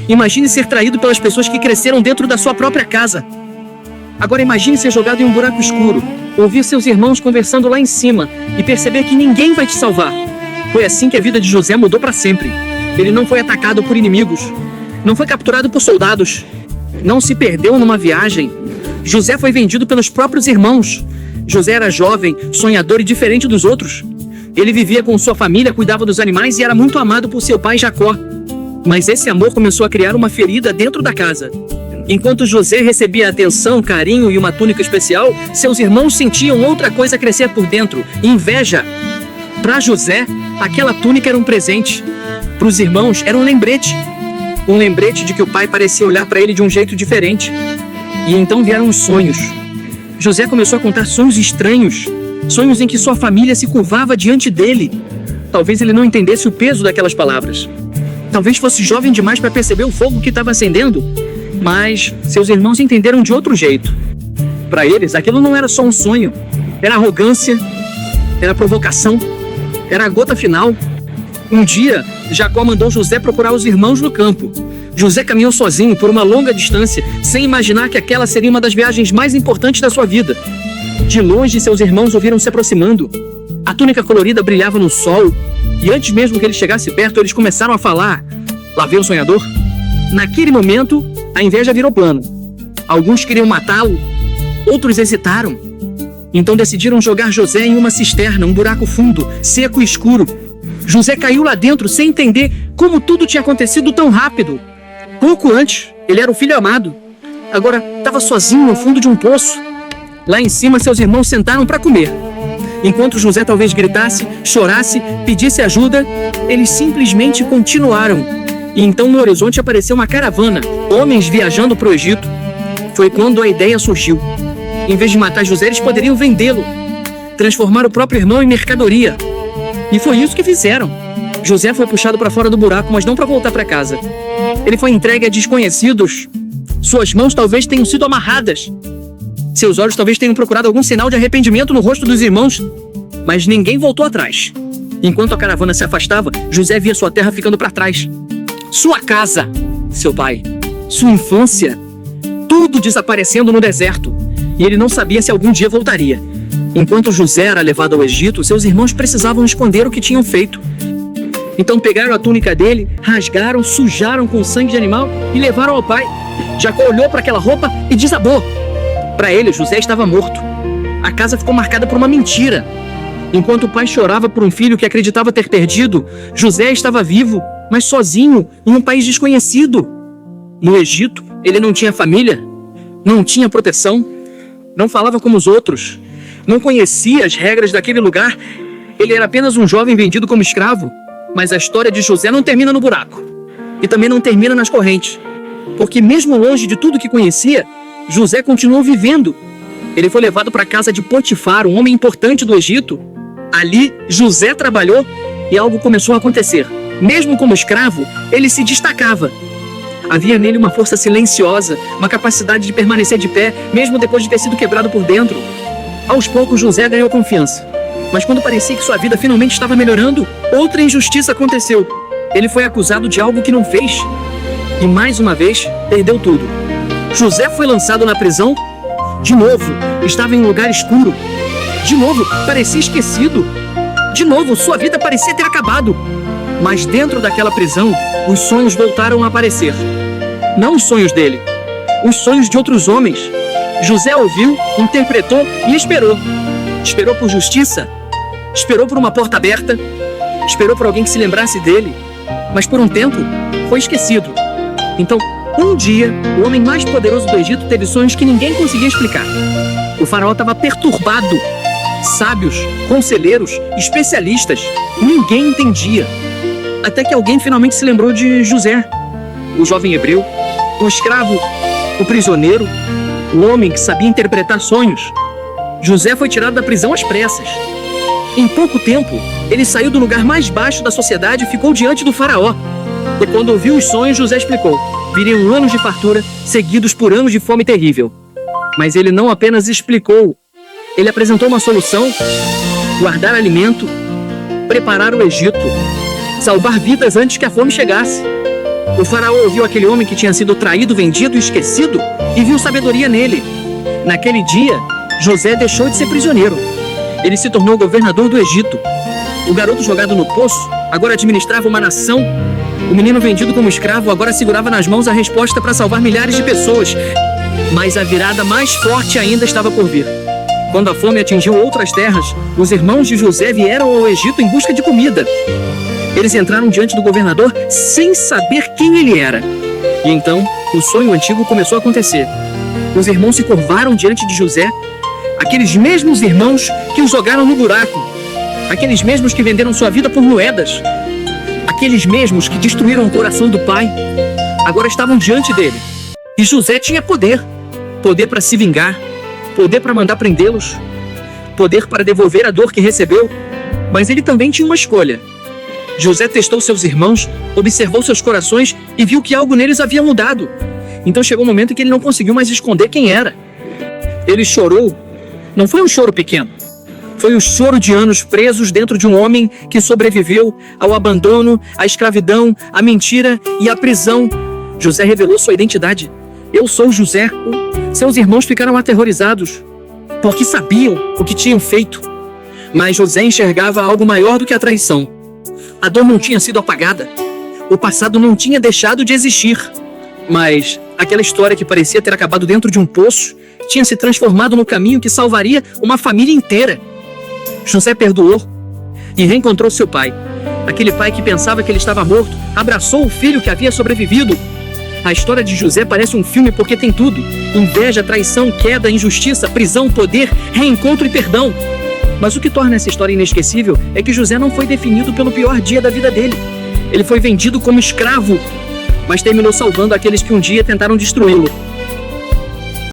Imagine ser traído pelas pessoas que cresceram dentro da sua própria casa. Agora imagine ser jogado em um buraco escuro, ouvir seus irmãos conversando lá em cima e perceber que ninguém vai te salvar. Foi assim que a vida de José mudou para sempre. Ele não foi atacado por inimigos, não foi capturado por soldados, não se perdeu numa viagem. José foi vendido pelos próprios irmãos. José era jovem, sonhador e diferente dos outros. Ele vivia com sua família, cuidava dos animais e era muito amado por seu pai Jacó. Mas esse amor começou a criar uma ferida dentro da casa. Enquanto José recebia atenção, carinho e uma túnica especial, seus irmãos sentiam outra coisa crescer por dentro: inveja. Para José, aquela túnica era um presente. Para os irmãos, era um lembrete. Um lembrete de que o pai parecia olhar para ele de um jeito diferente. E então vieram os sonhos. José começou a contar sonhos estranhos. Sonhos em que sua família se curvava diante dele. Talvez ele não entendesse o peso daquelas palavras. Talvez fosse jovem demais para perceber o fogo que estava acendendo. Mas seus irmãos entenderam de outro jeito. Para eles, aquilo não era só um sonho. Era arrogância, era provocação, era a gota final. Um dia, Jacó mandou José procurar os irmãos no campo. José caminhou sozinho por uma longa distância, sem imaginar que aquela seria uma das viagens mais importantes da sua vida. De longe, seus irmãos o viram se aproximando. A túnica colorida brilhava no sol, e antes mesmo que ele chegasse perto, eles começaram a falar. Lá veio o sonhador. Naquele momento, a inveja virou plano. Alguns queriam matá-lo, outros hesitaram. Então decidiram jogar José em uma cisterna, um buraco fundo, seco e escuro. José caiu lá dentro sem entender como tudo tinha acontecido tão rápido. Pouco antes, ele era o filho amado. Agora, estava sozinho no fundo de um poço. Lá em cima, seus irmãos sentaram para comer. Enquanto José talvez gritasse, chorasse, pedisse ajuda, eles simplesmente continuaram. E então no horizonte apareceu uma caravana, homens viajando para o Egito. Foi quando a ideia surgiu. Em vez de matar José, eles poderiam vendê-lo, transformar o próprio irmão em mercadoria. E foi isso que fizeram. José foi puxado para fora do buraco, mas não para voltar para casa. Ele foi entregue a desconhecidos. Suas mãos talvez tenham sido amarradas. Seus olhos talvez tenham procurado algum sinal de arrependimento no rosto dos irmãos. Mas ninguém voltou atrás. Enquanto a caravana se afastava, José via sua terra ficando para trás. Sua casa, seu pai, sua infância, tudo desaparecendo no deserto. E ele não sabia se algum dia voltaria. Enquanto José era levado ao Egito, seus irmãos precisavam esconder o que tinham feito. Então pegaram a túnica dele, rasgaram, sujaram com sangue de animal e levaram ao pai. Jacó olhou para aquela roupa e desabou. Para ele, José estava morto. A casa ficou marcada por uma mentira. Enquanto o pai chorava por um filho que acreditava ter perdido, José estava vivo, mas sozinho, em um país desconhecido. No Egito, ele não tinha família, não tinha proteção, não falava como os outros, não conhecia as regras daquele lugar. Ele era apenas um jovem vendido como escravo. Mas a história de José não termina no buraco. E também não termina nas correntes. Porque mesmo longe de tudo que conhecia, José continuou vivendo. Ele foi levado para a casa de Potifar, um homem importante do Egito. Ali, José trabalhou e algo começou a acontecer. Mesmo como escravo, ele se destacava. Havia nele uma força silenciosa, uma capacidade de permanecer de pé, mesmo depois de ter sido quebrado por dentro. Aos poucos, José ganhou confiança. Mas quando parecia que sua vida finalmente estava melhorando, outra injustiça aconteceu. Ele foi acusado de algo que não fez. E mais uma vez, perdeu tudo. José foi lançado na prisão. De novo, estava em um lugar escuro. De novo, parecia esquecido. De novo, sua vida parecia ter acabado. Mas dentro daquela prisão, os sonhos voltaram a aparecer. Não os sonhos dele, os sonhos de outros homens. José ouviu, interpretou e esperou. Esperou por justiça, esperou por uma porta aberta, esperou por alguém que se lembrasse dele. Mas por um tempo, foi esquecido. Então, um dia, o homem mais poderoso do Egito teve sonhos que ninguém conseguia explicar. O faraó estava perturbado. Sábios, conselheiros, especialistas, ninguém entendia. Até que alguém finalmente se lembrou de José, o jovem hebreu, o escravo, o prisioneiro, o homem que sabia interpretar sonhos. José foi tirado da prisão às pressas. Em pouco tempo, ele saiu do lugar mais baixo da sociedade e ficou diante do faraó. E quando ouviu os sonhos, José explicou. Viriam anos de fartura, seguidos por anos de fome terrível. Mas ele não apenas explicou. Ele apresentou uma solução: guardar alimento, preparar o Egito, salvar vidas antes que a fome chegasse. O faraó ouviu aquele homem que tinha sido traído, vendido e esquecido e viu sabedoria nele. Naquele dia, José deixou de ser prisioneiro. Ele se tornou governador do Egito. O garoto jogado no poço agora administrava uma nação. O menino vendido como escravo agora segurava nas mãos a resposta para salvar milhares de pessoas. Mas a virada mais forte ainda estava por vir. Quando a fome atingiu outras terras, os irmãos de José vieram ao Egito em busca de comida. Eles entraram diante do governador sem saber quem ele era. E então, o sonho antigo começou a acontecer. Os irmãos se curvaram diante de José, aqueles mesmos irmãos que o jogaram no buraco, aqueles mesmos que venderam sua vida por moedas, aqueles mesmos que destruíram o coração do pai, agora estavam diante dele. E José tinha poder. Poder para se vingar, poder para mandar prendê-los, poder para devolver a dor que recebeu. Mas ele também tinha uma escolha. José testou seus irmãos, observou seus corações e viu que algo neles havia mudado. Então chegou um momento em que ele não conseguiu mais esconder quem era. Ele chorou. Não foi um choro pequeno. Foi o choro de anos presos dentro de um homem que sobreviveu ao abandono, à escravidão, à mentira e à prisão. José revelou sua identidade. Eu sou José. Seus irmãos ficaram aterrorizados, porque sabiam o que tinham feito. Mas José enxergava algo maior do que a traição. A dor não tinha sido apagada. O passado não tinha deixado de existir. Mas aquela história que parecia ter acabado dentro de um poço tinha se transformado no caminho que salvaria uma família inteira. José perdoou e reencontrou seu pai. Aquele pai que pensava que ele estava morto, abraçou o filho que havia sobrevivido. A história de José parece um filme porque tem tudo: inveja, traição, queda, injustiça, prisão, poder, reencontro e perdão. Mas o que torna essa história inesquecível é que José não foi definido pelo pior dia da vida dele. Ele foi vendido como escravo, mas terminou salvando aqueles que um dia tentaram destruí-lo.